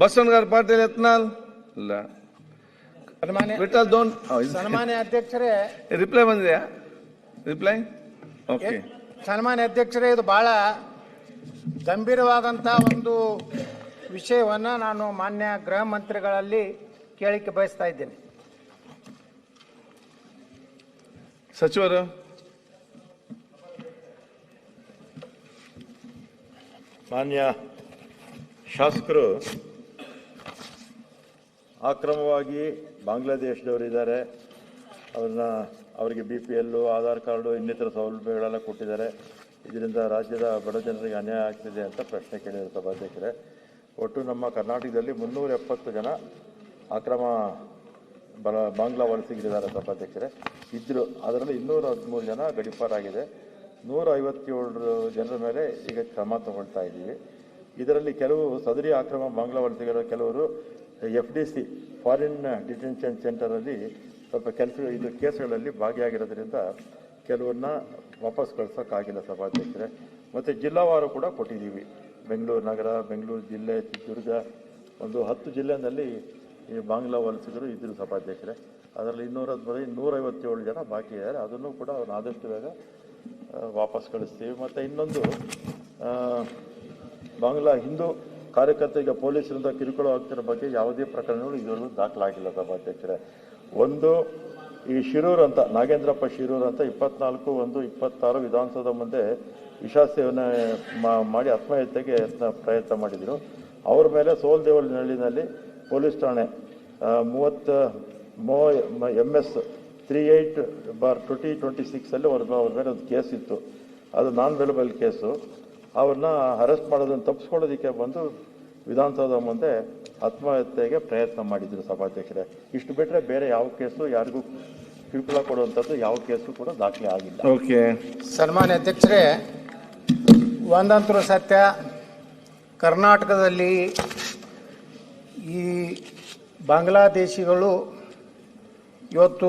ಬಸವನಗಾರ ಪಾಟೀಲ್ ಯತ್ನಾಳ್ ಇಲ್ಲ. ವಿಠಲ್ ದೋನ್ ಸನ್ಮಾನ್ಯ ಅಧ್ಯಕ್ಷರೇ, ರಿಪ್ಲೈ ಬಂದಿದೆಯಾ? Reply okay. ಸನ್ಮಾನ್ಯ ಅಧ್ಯಕ್ಷರೇ, ಇದು ಬಹಳ ಗಂಭೀರವಾದಂಥ ಒಂದು ವಿಷಯವನ್ನು ನಾನು ಮಾನ್ಯ ಗೃಹ ಮಂತ್ರಿಗಳಲ್ಲಿ ಕೇಳಿಕೆ ಬಯಸ್ತಾ ಇದ್ದೇನೆ. ಸಚಿವರು ಮಾನ್ಯ ಶಾಸಕರು ಅಕ್ರಮವಾಗಿ ಬಾಂಗ್ಲಾದೇಶದವರಿದ್ದಾರೆ, ಅವರಿಗೆ BPL, ಆಧಾರ್ ಕಾರ್ಡು, ಇನ್ನಿತರ ಸೌಲಭ್ಯಗಳೆಲ್ಲ ಕೊಟ್ಟಿದ್ದಾರೆ. ಇದರಿಂದ ರಾಜ್ಯದ ಬಡ ಜನರಿಗೆ ಅನ್ಯಾಯ ಆಗ್ತಿದೆ ಅಂತ ಪ್ರಶ್ನೆ ಕೇಳಿದರು ಸಭಾಧ್ಯಕ್ಷರೇ. ಒಟ್ಟು ನಮ್ಮ ಕರ್ನಾಟಕದಲ್ಲಿ 370 ಜನ ಅಕ್ರಮ ಬಾಂಗ್ಲಾ ವಲಸಿಗರಿದ್ದಾರೆ ಸಭಾಧ್ಯಕ್ಷರೇ ಇದ್ದರು. ಅದರಲ್ಲಿ 213 ಜನ ಗಡೀಪಾರಾಗಿದೆ. 157 ಜನರ ಮೇಲೆ ಈಗ ಕ್ರಮ ತಗೊಳ್ತಾ ಇದ್ದೀವಿ. ಇದರಲ್ಲಿ ಕೆಲವು ಸದರಿ ಅಕ್ರಮ ಬಾಂಗ್ಲಾ ವಲಸಿಗರ ಕೆಲವರು FDC ಫಾರಿನ್ ಡಿಟೆನ್ಷನ್ ಸೆಂಟರಲ್ಲಿ ಸ್ವಲ್ಪ ಇದು ಕೇಸ್ಗಳಲ್ಲಿ ಭಾಗಿಯಾಗಿರೋದ್ರಿಂದ ಕೆಲವನ್ನ ವಾಪಸ್ ಕಳ್ಸೋಕ್ಕಾಗಿಲ್ಲ ಸಭಾಧ್ಯಕ್ಷರೇ. ಮತ್ತು ಜಿಲ್ಲಾವಾರು ಕೂಡ ಕೊಟ್ಟಿದ್ದೀವಿ. ಬೆಂಗಳೂರು ನಗರ, ಬೆಂಗಳೂರು ಜಿಲ್ಲೆ, ಚಿತ್ರದುರ್ಗ, ಒಂದು 10 ಜಿಲ್ಲೆಯಲ್ಲಿ ಈ ಬಾಂಗ್ಲಾ ವಲಸಿಗರು ಇದ್ದರು ಸಭಾಧ್ಯಕ್ಷರೇ. ಅದರಲ್ಲಿ 157 ಜನ ಬಾಕಿ ಇದ್ದಾರೆ. ಅದನ್ನು ಕೂಡ ಅವ್ರನ್ನ ಆದಷ್ಟು ಬೇಗ ವಾಪಸ್ ಕಳಿಸ್ತೀವಿ. ಮತ್ತು ಇನ್ನೊಂದು ಬಾಂಗ್ಲಾ ಹಿಂದೂ ಕಾರ್ಯಕರ್ತರಿಗೆ ಪೊಲೀಸರಿಂದ ಕಿರುಕುಳ ಆಗ್ತಿರೋ ಬಗ್ಗೆ ಯಾವುದೇ ಪ್ರಕರಣಗಳು ಇದುವರೆಗೂ ದಾಖಲಾಗಿಲ್ಲ ಸಭಾಧ್ಯಕ್ಷರೇ. ಒಂದು ಈ ಶಿರೂರು ಅಂತ ನಾಗೇಂದ್ರಪ್ಪ ಶಿರೂರು ಅಂತ 24/1/26 ವಿಧಾನಸೌಧ ಮುಂದೆ ವಿಷ ಸೇವನೆ ಮಾಡಿ ಆತ್ಮಹತ್ಯೆಗೆ ಪ್ರಯತ್ನ ಮಾಡಿದರು. ಅವ್ರ ಮೇಲೆ ಸೋಲ್ದೇವನಹಳ್ಳಿನಲ್ಲಿ ಪೊಲೀಸ್ ಠಾಣೆ 30 MS 38/2026 ಅವ್ರ ಮೇಲೆ ಒಂದು ಕೇಸ್ ಇತ್ತು. ಅದು ನಾನ್ ವೆಲಬಲ್ ಕೇಸು. ಅವ್ರನ್ನ ಅರೆಸ್ಟ್ ಮಾಡೋದನ್ನು ತಪ್ಪಿಸ್ಕೊಳ್ಳೋದಕ್ಕೆ ಬಂದು ವಿಧಾನಸೌಧ ಮುಂದೆ ಆತ್ಮಹತ್ಯೆಗೆ ಪ್ರಯತ್ನ ಮಾಡಿದ್ರು ಸಭಾಧ್ಯಕ್ಷರೇ. ಇಷ್ಟು ಬಿಟ್ಟರೆ ಬೇರೆ ಯಾವ ಕೇಸು, ಯಾರಿಗೂ ಕಿರುಕುಳ ಕೊಡುವಂಥದ್ದು ಯಾವ ಕೇಸು ಕೂಡ ದಾಖಲೆ ಆಗಿಲ್ಲ. ಓಕೆ. ಸನ್ಮಾನ್ಯ ಅಧ್ಯಕ್ಷರೇ, ಒಂದಂತೂ ಸತ್ಯ, ಕರ್ನಾಟಕದಲ್ಲಿ ಈ ಬಾಂಗ್ಲಾದೇಶಿಗಳು ಇವತ್ತು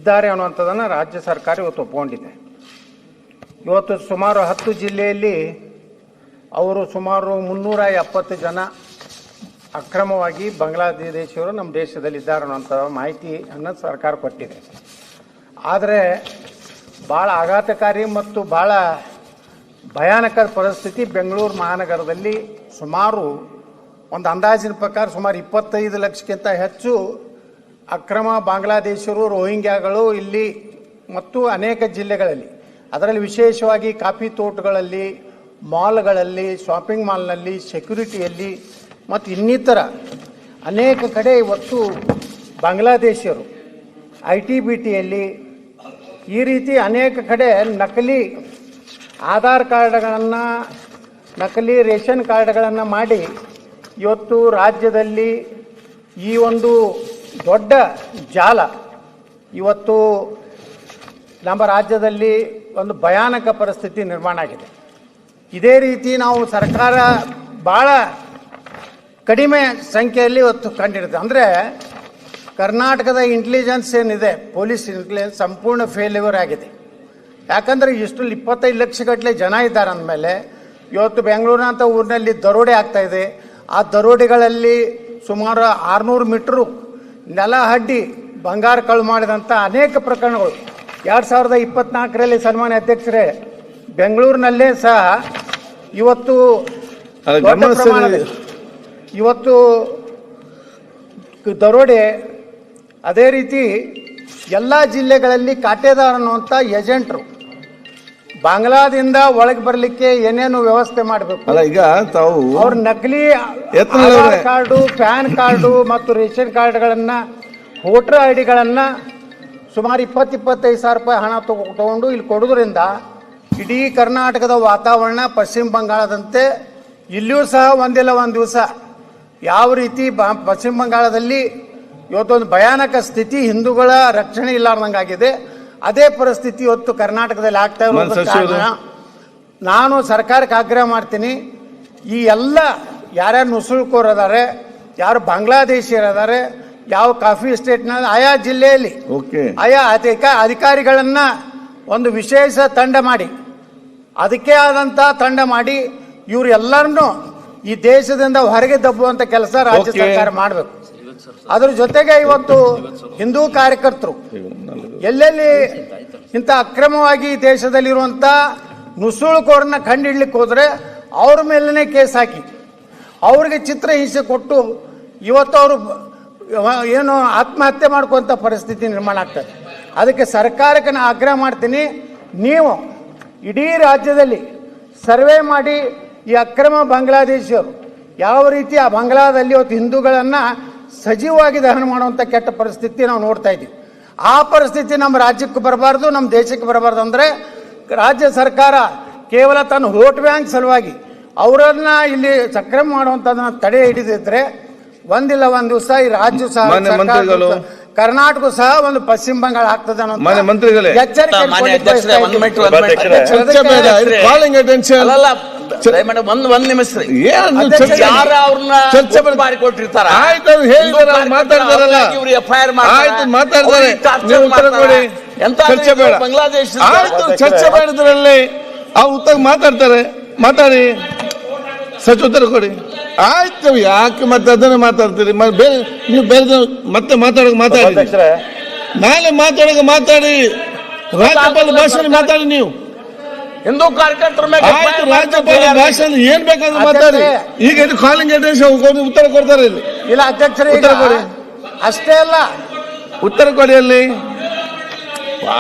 ಇದ್ದಾರೆ ಅನ್ನುವಂಥದ್ದನ್ನು ರಾಜ್ಯ ಸರ್ಕಾರ ಇವತ್ತು ಒಪ್ಪಿಕೊಂಡಿದೆ. ಇವತ್ತು ಸುಮಾರು 10 ಜಿಲ್ಲೆಯಲ್ಲಿ ಅವರು ಸುಮಾರು 370 ಜನ ಅಕ್ರಮವಾಗಿ ಬಾಂಗ್ಲಾದೇಶಿಯವರು ನಮ್ಮ ದೇಶದಲ್ಲಿದ್ದಾರೆ ಅನ್ನೋಂಥ ಮಾಹಿತಿಯನ್ನು ಸರ್ಕಾರ ಕೊಟ್ಟಿದೆ. ಆದರೆ ಭಾಳ ಆಘಾತಕಾರಿ ಮತ್ತು ಭಾಳ ಭಯಾನಕ ಪರಿಸ್ಥಿತಿ ಬೆಂಗಳೂರು ಮಹಾನಗರದಲ್ಲಿ ಸುಮಾರು ಒಂದು ಅಂದಾಜಿನ ಪ್ರಕಾರ ಸುಮಾರು 25 ಲಕ್ಷಕ್ಕಿಂತ ಹೆಚ್ಚು ಅಕ್ರಮ ಬಾಂಗ್ಲಾದೇಶಿಯರು, ರೋಹಿಂಗ್ಯಾಗಳು ಇಲ್ಲಿ ಮತ್ತು ಅನೇಕ ಜಿಲ್ಲೆಗಳಲ್ಲಿ, ಅದರಲ್ಲಿ ವಿಶೇಷವಾಗಿ ಕಾಫಿ ತೋಟಗಳಲ್ಲಿ, ಮಾಲ್ಗಳಲ್ಲಿ, ಶಾಪಿಂಗ್ ಮಾಲ್ನಲ್ಲಿ, ಸೆಕ್ಯೂರಿಟಿಯಲ್ಲಿ ಮತ್ತು ಇನ್ನಿತರ ಅನೇಕ ಕಡೆ ಇವತ್ತು ಬಾಂಗ್ಲಾದೇಶಿಯರು ITBTಯಲ್ಲಿ ಈ ರೀತಿ ಅನೇಕ ಕಡೆ ನಕಲಿ ಆಧಾರ್ ಕಾರ್ಡ್ಗಳನ್ನು, ನಕಲಿ ರೇಷನ್ ಕಾರ್ಡ್ಗಳನ್ನು ಮಾಡಿ ಇವತ್ತು ರಾಜ್ಯದಲ್ಲಿ ಈ ಒಂದು ದೊಡ್ಡ ಜಾಲ ಇವತ್ತು ನಮ್ಮ ರಾಜ್ಯದಲ್ಲಿ ಒಂದು ಭಯಾನಕ ಪರಿಸ್ಥಿತಿ ನಿರ್ಮಾಣ ಆಗಿದೆ. ಇದೇ ರೀತಿ ನಾವು ಸರ್ಕಾರ ಭಾಳ ಕಡಿಮೆ ಸಂಖ್ಯೆಯಲ್ಲಿ ಇವತ್ತು ಕಂಡಿರುತ್ತೆ. ಅಂದರೆ ಕರ್ನಾಟಕದ ಇಂಟೆಲಿಜೆನ್ಸ್ ಏನಿದೆ, ಪೊಲೀಸ್ ಇಂಟೆಲಿಜೆನ್ಸ್ ಸಂಪೂರ್ಣ ಫೇಲ್ಯೂರ್ ಆಗಿದೆ. ಯಾಕಂದರೆ ಇಷ್ಟು 25 ಲಕ್ಷಗಟ್ಟಲೆ ಜನ ಇದ್ದಾರೆ ಅಂದಮೇಲೆ ಇವತ್ತು ಬೆಂಗಳೂರಿನಂಥ ಊರಿನಲ್ಲಿ ದರೋಡೆ ಆಗ್ತಾಯಿದೆ. ಆ ದರೋಡೆಗಳಲ್ಲಿ ಸುಮಾರು 600 ಮೀಟ್ರು ನೆಲ ಅಡ್ಡಿ ಬಂಗಾರ ಕಳು ಮಾಡಿದಂಥ ಅನೇಕ ಪ್ರಕರಣಗಳು 2024ರಲ್ಲಿ ಸನ್ಮಾನ್ಯ ಅಧ್ಯಕ್ಷರೇ ಬೆಂಗಳೂರಿನಲ್ಲೇ ಸಹ ಇವತ್ತು ಇವತ್ತು ದರೋಡೆ. ಅದೇ ರೀತಿ ಎಲ್ಲ ಜಿಲ್ಲೆಗಳಲ್ಲಿ ಕಾಟೇದಾರ್ ಅನ್ನುವಂಥ ಏಜೆಂಟ್ರು ಬಾಂಗ್ಲಾದಿಂದ ಒಳಗೆ ಬರಲಿಕ್ಕೆ ಏನೇನು ವ್ಯವಸ್ಥೆ ಮಾಡಬೇಕು, ಈಗ ತಾವು ಅವ್ರ ನಕಲಿ ಆಧಾರ್ ಕಾರ್ಡು, ಪ್ಯಾನ್ ಕಾರ್ಡು ಮತ್ತು ರೇಷನ್ ಕಾರ್ಡ್ಗಳನ್ನು, ವೋಟರ್ ID ಸುಮಾರು 20-25 ಸಾವಿರ ರೂಪಾಯಿ ಹಣ ತಗೊಂಡು ಇಲ್ಲಿ ಕೊಡೋದ್ರಿಂದ ಇಡೀ ಕರ್ನಾಟಕದ ವಾತಾವರಣ ಪಶ್ಚಿಮ ಬಂಗಾಳದಂತೆ ಇಲ್ಲಿಯೂ ಸಹ ಒಂದಿಲ್ಲ ಒಂದು ದಿವಸ ಯಾವ ರೀತಿ ಪಶ್ಚಿಮ ಬಂಗಾಳದಲ್ಲಿ ಇವತ್ತೊಂದು ಭಯಾನಕ ಸ್ಥಿತಿ, ಹಿಂದೂಗಳ ರಕ್ಷಣೆ ಇಲ್ಲಾರ್ದಂಗಾಗಿದೆ, ಅದೇ ಪರಿಸ್ಥಿತಿ ಇವತ್ತು ಕರ್ನಾಟಕದಲ್ಲಿ ಆಗ್ತಾ ಇರೋದ್ರ ಕಾರಣ ನಾನು ಸರ್ಕಾರಕ್ಕೆ ಆಗ್ರಹ ಮಾಡ್ತೀನಿ. ಈ ಎಲ್ಲ ಯಾರ್ಯಾರು ನುಸುಳುಕೋರದಾರೆ, ಯಾರು ಬಾಂಗ್ಲಾದೇಶಿಯರಿದ್ದಾರೆ, ಯಾವ ಕಾಫಿ ಎಸ್ಟೇಟ್ನ ಆಯಾ ಜಿಲ್ಲೆಯಲ್ಲಿ ಆಯಾ ಅಧಿಕಾರಿಗಳನ್ನ ಒಂದು ವಿಶೇಷ ತಂಡ ಮಾಡಿ, ಅದಕ್ಕೆ ಆದಂಥ ತಂಡ ಮಾಡಿ ಇವರೆಲ್ಲರನ್ನೂ ಈ ದೇಶದಿಂದ ಹೊರಗೆ ದಬ್ಬುವಂತ ಕೆಲಸ ರಾಜ್ಯ Okay. ಸರ್ಕಾರ ಮಾಡಬೇಕು. ಅದ್ರ ಜೊತೆಗೆ ಇವತ್ತು ಹಿಂದೂ ಕಾರ್ಯಕರ್ತರು ಎಲ್ಲೆಲ್ಲಿ ಇಂಥ ಅಕ್ರಮವಾಗಿ ಈ ದೇಶದಲ್ಲಿರುವಂತ ನುಸುಳುಕೋರನ್ನ ಕಂಡುಹಿಡ್ಲಿಕ್ಕೆ ಹೋದ್ರೆ ಅವ್ರ ಮೇಲೇ ಕೇಸ್ ಹಾಕಿ ಅವ್ರಿಗೆ ಚಿತ್ರಹಿಂಸೆ ಕೊಟ್ಟು ಇವತ್ತು ಅವರು ಏನು ಆತ್ಮಹತ್ಯೆ ಮಾಡ್ಕೊಂತ ಪರಿಸ್ಥಿತಿ ನಿರ್ಮಾಣ ಆಗ್ತದೆ. ಅದಕ್ಕೆ ಸರ್ಕಾರಕ್ಕೆ ನಾನು ಆಗ್ರಹ ಮಾಡ್ತೀನಿ, ನೀವು ಇಡೀ ರಾಜ್ಯದಲ್ಲಿ ಸರ್ವೆ ಮಾಡಿ ಈ ಅಕ್ರಮ ಬಾಂಗ್ಲಾದೇಶಿಯರು ಯಾವ ರೀತಿ ಆ ಬಾಂಗ್ಲಾದಲ್ಲಿ ಇವತ್ತು ಹಿಂದೂಗಳನ್ನು ಸಜೀವವಾಗಿ ದಹನ ಮಾಡುವಂಥ ಕೆಟ್ಟ ಪರಿಸ್ಥಿತಿ ನಾವು ನೋಡ್ತಾ ಇದ್ದೀವಿ. ಆ ಪರಿಸ್ಥಿತಿ ನಮ್ಮ ರಾಜ್ಯಕ್ಕೆ ಬರಬಾರ್ದು, ನಮ್ಮ ದೇಶಕ್ಕೆ ಬರಬಾರ್ದು ಅಂದರೆ ರಾಜ್ಯ ಸರ್ಕಾರ ಕೇವಲ ತನ್ನ ವೋಟ್ ಬ್ಯಾಂಕ್ ಸಲುವಾಗಿ ಅವರನ್ನ ಇಲ್ಲಿ ಸಕ್ರಮ ಮಾಡುವಂಥದ್ದನ್ನ ತಡೆ ಹಿಡಿದಿದ್ರೆ ಒಂದಿಲ್ಲ ಒಂದು ದಿವಸ ಈ ರಾಜ್ಯ ಸಹ ಮಾನ್ಯ ಮಂತ್ರಿಗಳು, ಕರ್ನಾಟಕ ಸಹ ಒಂದು ಪಶ್ಚಿಮ ಬಂಗಾಳ ಆಗ್ತದೆ ಅನ್ನೋ ಮಾನ್ಯ ಮಂತ್ರಿಗಳೇ, ಎಚ್ಚರಿಕೆ ಮಾನ್ಯ ಕೊಡ್ಲಿಕ್ಕೆ ಅಧ್ಯಕ್ಷರೇ, ಬಯಸ್ತಾ ಒಂದು ಇದ್ದೀನಿ. ಮಿನಿಟ್, ಒಂದು ಮಿನಿಟ್. ಚರ್ಚೆ ಬೇಡ. Calling attention. ಅಲ್ಲಲ್ಲ, ದಯಮಾಡಿ ಒಂದ್ ನಿಮಿಷ ರೀ. ಏನು ಚರ್ಚೆ? ಯಾರ ಅವ್ರನ್ನ ಚರ್ಚೆ ಬೇಡ. ಬಾರಿ ಕೊಟ್ಟಿರ್ತಾರ, ಆಯ್ತು, ಅವ್ರು ಹೇಳಿದಾರೆ, ಅವ್ರು ಮಾತಾಡ್ತಾರಲ್ಲ. ಇವ್ರು FIR ಆಯ್ತು, ಮಾತಾಡ್ತಾರೆ, ನೀವು ಉತ್ತರ ಕೊಡಿ. ಚರ್ಚೆ ಬೇಡ. ಬಾಂಗ್ಲಾದೇಶ ಆಯ್ತು, ಚರ್ಚೆ ಮಾಡಿದ್ರಲ್ಲಿ ಅವ್ರು ಉತ್ತರ ಮಾತಾಡ್ತಾರೆ, ಮಾತಾಡಿ, ಸಚ್ ಉತ್ತರ ಕೊಡಿ. ಆಯ್ತು, ಯಾಕೆ ಮತ್ತೆ ಅದನ್ನೇ ಮಾತಾಡ್ತೀರಿ? ಬೇರೆ ನೀವು ಬೇರೆ ಮತ್ತೆ ಮಾತಾಡೋಕೆ ಮಾತಾಡಿ, ಅಧ್ಯಕ್ಷರೇ, ನಾಳೆ ಮಾತಾಡೋಕೆ ಮಾತಾಡಿ, ರಾಜ್ಯಪಾಲ ಭಾಷಣ ಮಾತಾಡಿ. ನೀವು ಹಿಂದೂ ಕಾರ್ಯಕರ್ತರ ಮೇಲೆ ಆಯ್ತು, ರಾಜ್ಯಪಾಲ ಭಾಷಣ ಏನ್ ಬೇಕಾದ್ರೂ ಮಾತಾಡಿ. ಈಗ ಇದು ಕಾಲಿಂಗ್ ಅಟೆನ್ಷನ್ ಉತ್ತರ ಕೊಡ್ತಾರೆ ಇಲ್ಲಿ. ಇಲ್ಲ ಅಧ್ಯಕ್ಷರೇ, ಉತ್ತರ ಕೊಡಿ. ಅಷ್ಟೇ ಅಲ್ಲ, ಉತ್ತರ ಕೊಡಿ ಅಲ್ಲಿ.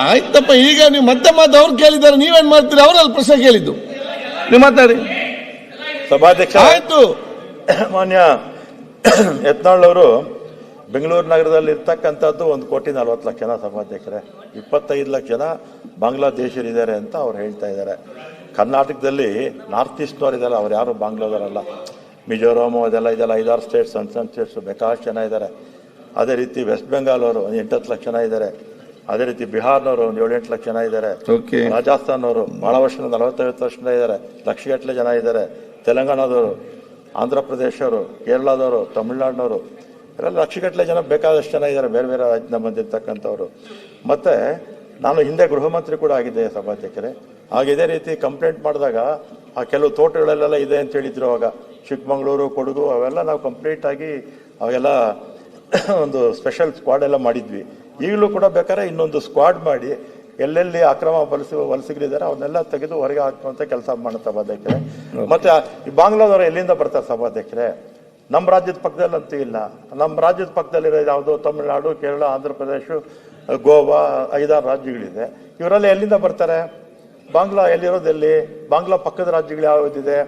ಆಯ್ತಪ್ಪ, ಈಗ ನೀವು ಮತ್ತೆ ಅವ್ರು ಕೇಳಿದ್ದಾರೆ, ನೀವೇನ್ ಮಾಡ್ತೀರಿ? ಅವರಲ್ಲಿ ಪ್ರಶ್ನೆ ಕೇಳಿದ್ದು, ನೀವು ಮಾತಾಡಿ. ಸಭಾಧ್ಯಕ್ಷ, ಆಯ್ತು, ಮಾನ್ಯ ಯತ್ನಾಳ್ ಅವರು ಬೆಂಗಳೂರು ನಗರದಲ್ಲಿ ಇರ್ತಕ್ಕಂಥದ್ದು 1,40,00,000 ಜನ ಸಭಾಧ್ಯಕ್ಷರೇ, 25 ಲಕ್ಷ ಜನ ಬಾಂಗ್ಲಾದೇಶರಿದ್ದಾರೆ ಅಂತ ಅವ್ರು ಹೇಳ್ತಾ ಇದ್ದಾರೆ. ಕರ್ನಾಟಕದಲ್ಲಿ ನಾರ್ತ್ ಈಸ್ಟ್ನವ್ರು ಇದ್ದಾರೆ, ಅವ್ರು ಯಾರು ಬಾಂಗ್ಲಾದವರಲ್ಲ. ಮಿಜೋರಾಮ್ ಅದೆಲ್ಲ ಇದೆಲ್ಲ 5-6 ಸ್ಟೇಟ್ಸ್, ಸಣ್ಣ ಸ್ಟೇಟ್ಸ್ ಬೇಕಾಷ್ಟು ಜನ ಇದ್ದಾರೆ. ಅದೇ ರೀತಿ ವೆಸ್ಟ್ ಬೆಂಗಾಲ್ ಅವರು 8-10 ಲಕ್ಷ ಜನ ಇದ್ದಾರೆ. ಅದೇ ರೀತಿ ಬಿಹಾರ್ನವರು 7-8 ಲಕ್ಷ ಜನ ಇದ್ದಾರೆ. Okay. ರಾಜಸ್ಥಾನವರು ಬಹಳ ವರ್ಷ 40-50 ವರ್ಷ ಇದ್ದಾರೆ, ಲಕ್ಷಗಟ್ಟಲೆ ಜನ ಇದ್ದಾರೆ. ತೆಲಂಗಾಣದವರು, ಆಂಧ್ರ ಪ್ರದೇಶವರು, ಕೇರಳದವರು, ತಮಿಳುನಾಡಿನವರು, ಇವರೆಲ್ಲ ಲಕ್ಷಗಟ್ಟಲೆ ಜನ, ಬೇಕಾದಷ್ಟು ಜನ ಇದ್ದಾರೆ, ಬೇರೆ ಬೇರೆ ರಾಜ್ಯದಿಂದ ಬಂದಿರತಕ್ಕಂಥವ್ರು. ಮತ್ತು ನಾನು ಹಿಂದೆ ಗೃಹ ಮಂತ್ರಿ ಕೂಡ ಆಗಿದ್ದೆ ಸಭಾಧ್ಯಕ್ಷರೇ. ಆಗ ಇದೇ ರೀತಿ ಕಂಪ್ಲೇಂಟ್ ಮಾಡಿದಾಗ ಆ ಕೆಲವು ತೋಟಗಳಲ್ಲೆಲ್ಲ ಇದೆ ಅಂತ ಹೇಳಿದ್ರು. ಅವಾಗ ಚಿಕ್ಕಮಗಳೂರು, ಕೊಡಗು ಅವೆಲ್ಲ ನಾವು ಕಂಪ್ಲೀಟ್ ಆಗಿ ಅವೆಲ್ಲ ಒಂದು ಸ್ಪೆಷಲ್ ಸ್ಕ್ವಾಡ್ ಎಲ್ಲ ಮಾಡಿದ್ವಿ. ಈಗಲೂ ಕೂಡ ಬೇಕಾದ್ರೆ ಇನ್ನೊಂದು ಸ್ಕ್ವಾಡ್ ಮಾಡಿ ಎಲ್ಲೆಲ್ಲಿ ಅಕ್ರಮ ವಲಸಿಗರಿದ್ದಾರೆ ಅವನ್ನೆಲ್ಲ ತೆಗೆದು ಹೊರಗೆ ಹಾಕುವಂತ ಕೆಲಸ ಮಾಡುತ್ತೆ ಸಭಾಧ್ಯಕ್ಷರೇ. ಮತ್ತೆ ಈ ಬಾಂಗ್ಲಾದವರು ಎಲ್ಲಿಂದ ಬರ್ತಾರೆ ಸಭಾಧ್ಯಕ್ಷರೇ? ನಮ್ಮ ರಾಜ್ಯದ ಪಕ್ಕದಲ್ಲಂತೂ ಇಲ್ಲ. ನಮ್ಮ ರಾಜ್ಯದ ಪಕ್ಕದಲ್ಲಿರೋ ಯಾವುದೋ ತಮಿಳುನಾಡು, ಕೇರಳ, ಆಂಧ್ರ ಪ್ರದೇಶ, ಗೋವಾ, 5-6 ರಾಜ್ಯಗಳಿದೆ. ಇವರೆಲ್ಲ ಎಲ್ಲಿಂದ ಬರ್ತಾರೆ? ಬಾಂಗ್ಲಾ ಎಲ್ಲಿರೋದೆಲ್ಲಿ? ಬಾಂಗ್ಲಾ ಪಕ್ಕದ ರಾಜ್ಯಗಳು ಯಾವುದಿದೆ?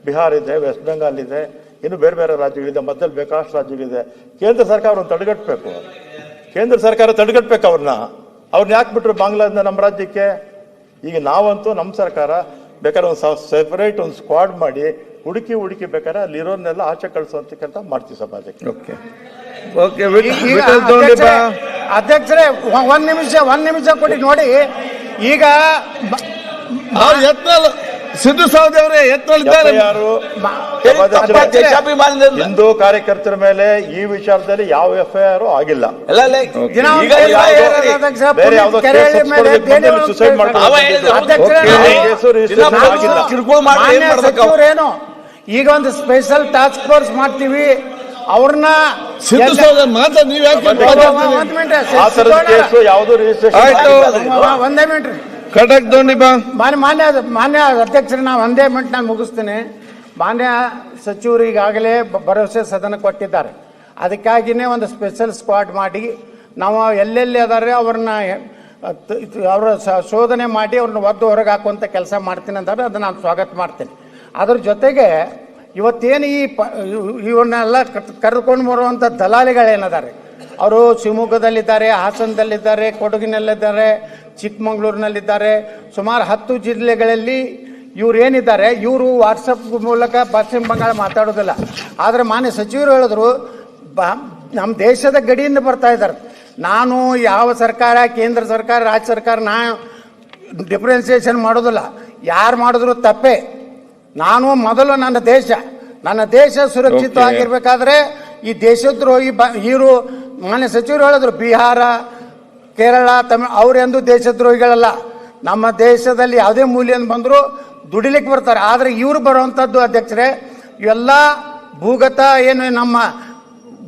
ಬಿಹಾರ್ ಇದೆ, ವೆಸ್ಟ್ ಬೆಂಗಾಲ್ ಇದೆ, ಇನ್ನು ಬೇರೆ ಬೇರೆ ರಾಜ್ಯಗಳಿದೆ, ಮಧ್ಯದಲ್ಲಿ ಬೇಕಾಷ್ಟು ರಾಜ್ಯಗಳಿದೆ. ಕೇಂದ್ರ ಸರ್ಕಾರ ಅವ್ರನ್ನ ತಡೆಗಟ್ಟಬೇಕು. ಕೇಂದ್ರ ಸರ್ಕಾರ ತಡೆಗಟ್ಟಬೇಕು ಅವ್ರನ್ನ ಯಾಕೆ ಬಿಟ್ರು ಬಾಂಗ್ಲಾದಿಂದ ನಮ್ಮ ರಾಜ್ಯಕ್ಕೆ? ಈಗ ನಾವಂತೂ ನಮ್ಮ ಸರ್ಕಾರ ಬೇಕಾದ್ರೆ ಒಂದು ಸೆಪರೇಟ್ ಒಂದು ಸ್ಕ್ವಾಡ್ ಮಾಡಿ ಹುಡುಕಿ ಬೇಕಾದ್ರೆ ಅಲ್ಲಿರೋರ್ನೆಲ್ಲ ಆಚೆ ಕಳಿಸುವಂತ ಕೆಲಸ ಮಾಡ್ತೀವಿ ಸಭಾಧ್ಯಕ್ಷ. ಓಕೆ ಓಕೆ, ಈಗ ಅಧ್ಯಕ್ಷರೇ ಒಂದ್ ನಿಮಿಷ ಕೊಡಿ ನೋಡಿ. ಈಗ ಯತ್ನಾಳ್ ಸಿದ್ದು ಸವದಿ ಅವರೇ ಯತ್ನಾಳಿದ್ದಾರೆ. ಯಾರು ದೇಶಾಭಿಮಾನದಿಂದ ಹಿಂದೂ ಕಾರ್ಯಕರ್ತರ ಮೇಲೆ ಈ ವಿಚಾರದಲ್ಲಿ ಯಾವ FIR ಆಗಿಲ್ಲ. ಬೇರೆ ಯಾವುದೋ ಸುಸೈಡ್ ಸಚಿವರೇನು ಈಗ ಒಂದು ಸ್ಪೆಷಲ್ ಟಾಸ್ಕ್ ಫೋರ್ಸ್ ಮಾಡ್ತೀವಿ, ಅವ್ರನ್ನ ಸಿದ್ದು ಸವದಿ ಮಾತ್ರ ನೀವು ಯಾಕೆ ಯಾವುದು ರಿಜಿಸ್ಟ್ರೇಷನ್? ಒಂದೇ ಮಿನಿಟ್ ಕಟಕ್ ದೋಂಡಿ ಬಾ. ಮಾನ್ಯ ಅಧ್ಯಕ್ಷರೇ, ನಾವು ಒಂದೇ ಮಿನಿಟ್ ನಾನು ಮುಗಿಸ್ತೀನಿ. ಮಾನ್ಯ ಸಚಿವರು ಈಗಾಗಲೇ ಭರವಸೆ ಸದನ ಕೊಟ್ಟಿದ್ದಾರೆ. ಅದಕ್ಕಾಗಿಯೇ ಒಂದು ಸ್ಪೆಷಲ್ ಸ್ಕ್ವಾಡ್ ಮಾಡಿ ನಾವು ಎಲ್ಲೆಲ್ಲಿ ಅದಾರೆ ಅವ್ರನ್ನ ಅವರ ಶೋಧನೆ ಮಾಡಿ ಅವ್ರನ್ನ ಒದ್ದು ಹೊರಗೆ ಹಾಕುವಂಥ ಕೆಲಸ ಮಾಡ್ತೀನಿ ಅಂತಾರೆ. ಅದನ್ನು ನಾನು ಸ್ವಾಗತ ಮಾಡ್ತೀನಿ. ಅದ್ರ ಜೊತೆಗೆ ಇವತ್ತೇನು ಇವನ್ನೆಲ್ಲ ಕರೆದುಕೊಂಡು ಬರುವಂಥ ದಲಾಲಿಗಳೇನಿದ್ದಾರೆ, ಅವರು ಶಿವಮೊಗ್ಗದಲ್ಲಿದ್ದಾರೆ, ಹಾಸನದಲ್ಲಿದ್ದಾರೆ, ಕೊಡಗಿನಲ್ಲಿದ್ದಾರೆ, ಚಿಕ್ಕಮಗಳೂರಿನಲ್ಲಿದ್ದಾರೆ, ಸುಮಾರು 10 ಜಿಲ್ಲೆಗಳಲ್ಲಿ ಇವ್ರು ಏನಿದ್ದಾರೆ, ಇವರು ವಾಟ್ಸಪ್ ಮೂಲಕ ಪಶ್ಚಿಮ ಬಂಗಾಳ ಮಾತಾಡೋದಿಲ್ಲ. ಆದರೆ ಮಾನ್ಯ ಸಚಿವರು ಹೇಳಿದ್ರು, ನಮ್ಮ ದೇಶದ ಗಡಿಯಿಂದ ಬರ್ತಾ ಇದ್ದಾರೆ. ನಾನು ಯಾವ ಸರ್ಕಾರ, ಕೇಂದ್ರ ಸರ್ಕಾರ, ರಾಜ್ಯ ಸರ್ಕಾರ, ನಾನು ಡಿಫ್ರೆನ್ಸಿಯೇಷನ್ ಮಾಡೋದಿಲ್ಲ. ಯಾರು ಮಾಡಿದ್ರು ತಪ್ಪೇ. ನಾನು ಮೊದಲು ನನ್ನ ದೇಶ ಸುರಕ್ಷಿತವಾಗಿರ್ಬೇಕಾದ್ರೆ ಈ ದೇಶದ್ರೋಹಿ ಇವರು ಮಾನ್ಯ ಸಚಿವರು ಹೇಳಿದ್ರು, ಬಿಹಾರ, ಕೇರಳ, ತಮಿಳು ಅವರೆಂದು ದೇಶದ್ರೋಹಿಗಳಲ್ಲ. ನಮ್ಮ ದೇಶದಲ್ಲಿ ಯಾವುದೇ ಮೂಲೆಯಿಂದ ಬಂದರೂ ದುಡಿಲಿಕ್ಕೆ ಬರ್ತಾರೆ. ಆದರೆ ಇವರು ಬರುವಂಥದ್ದು ಅಧ್ಯಕ್ಷರೇ ಇವೆಲ್ಲ ಭೂಗತ ಏನು ನಮ್ಮ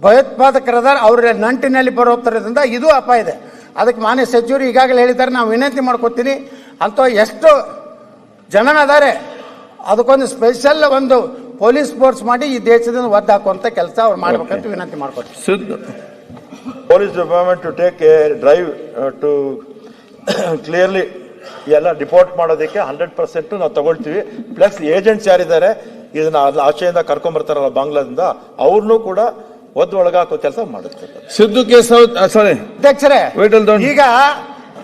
ಭಯೋತ್ಪಾದಕರದಾರ ಅವ್ರ ನಂಟಿನಲ್ಲಿ ಬರೋತ್ತರದಿಂದ ಇದು ಅಪಾಯ ಇದೆ. ಅದಕ್ಕೆ ಮಾನ್ಯ ಸಚಿವರು ಈಗಾಗಲೇ ಹೇಳಿದ್ದಾರೆ, ನಾವು ವಿನಂತಿ ಮಾಡ್ಕೊತೀನಿ ಅಂತ ಎಷ್ಟು ಜನ ಅದಾರೆ ಅದಕ್ಕೊಂದು ಸ್ಪೆಷಲ್ ಒಂದು ಪೊಲೀಸ್ ಫೋರ್ಸ್ ಮಾಡಿ ಈ ದೇಶದಿಂದ ಒದ್ದು ಹಾಕುವಂತ ಕೆಲಸ ಅವ್ರು ಮಾಡ್ಬೇಕಂತ ವಿನಂತಿ ಮಾಡ್ಕೊತೀವಿ. Police department to take a drive to clearly ಎಲ್ಲ ರಿಪೋರ್ಟ್ ಮಾಡೋದಕ್ಕೆ 100% ನಾವು ತಗೊಳ್ತೀವಿ. ಪ್ಲಸ್ ಏಜೆಂಟ್ಸ್ ಯಾರಿದ್ದಾರೆ ಇದನ್ನ ಆಚೆಯಿಂದ ಕರ್ಕೊಂಡ್ಬರ್ತಾರಲ್ಲ ಬಾಂಗ್ಲಾದಿಂದ, ಅವ್ರನ್ನೂ ಕೂಡ ಒದ್ದು ಒಳಗಾಕೋ ಕೆಲಸ ಮಾಡುತ್ತೆ. ಸಿದ್ದು ಕೇಸ್ ಸಾರಿ ಅಧ್ಯಕ್ಷರೇ, Wait till don't- ಈಗ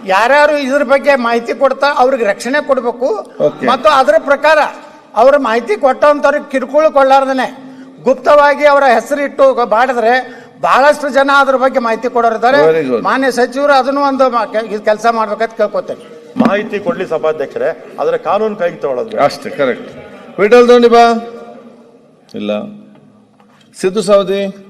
ಯಾರ್ಯಾರು ಇದ್ರ ಬಗ್ಗೆ ಮಾಹಿತಿ ಕೊಡ್ತಾ ಅವ್ರಿಗೆ ರಕ್ಷಣೆ ಕೊಡಬೇಕು ಮತ್ತು ಅದರ ಪ್ರಕಾರ ಅವರ ಮಾಹಿತಿ ಕೊಟ್ಟಂತವ್ರಿಗೆ ಕಿರುಕುಳ ಕೊಳ್ಳಾರ್ದನೆ ಗುಪ್ತವಾಗಿ ಅವರ ಹೆಸರಿಟ್ಟು ಮಾಡಿದ್ರೆ ಬಹಳಷ್ಟು ಜನ ಅದ್ರ ಬಗ್ಗೆ ಮಾಹಿತಿ ಕೊಡೋರಿದ್ದಾರೆ. Very good. ಮಾನ್ಯ ಸಚಿವರು ಅದನ್ನು ಒಂದು ಕೆಲಸ ಮಾಡ್ಬೇಕಂತ ಕೇಳ್ಕೊತೇನೆ. ಮಾಹಿತಿ ಕೊಡ್ಲಿ ಸಭಾಧ್ಯಕ್ಷರೇ, ಆದ್ರೆ ಕಾನೂನು ಕೈಗೆ ತಗೊಳ್ಳೋದು ಬೇಡ. ಅಷ್ಟೇ, ಕರೆಕ್ಟ್. ವಿಠಲ್ ದೋಂಡಿ ಬಾ. ಇಲ್ಲ. ಸಿದ್ದು ಸೌದಿ.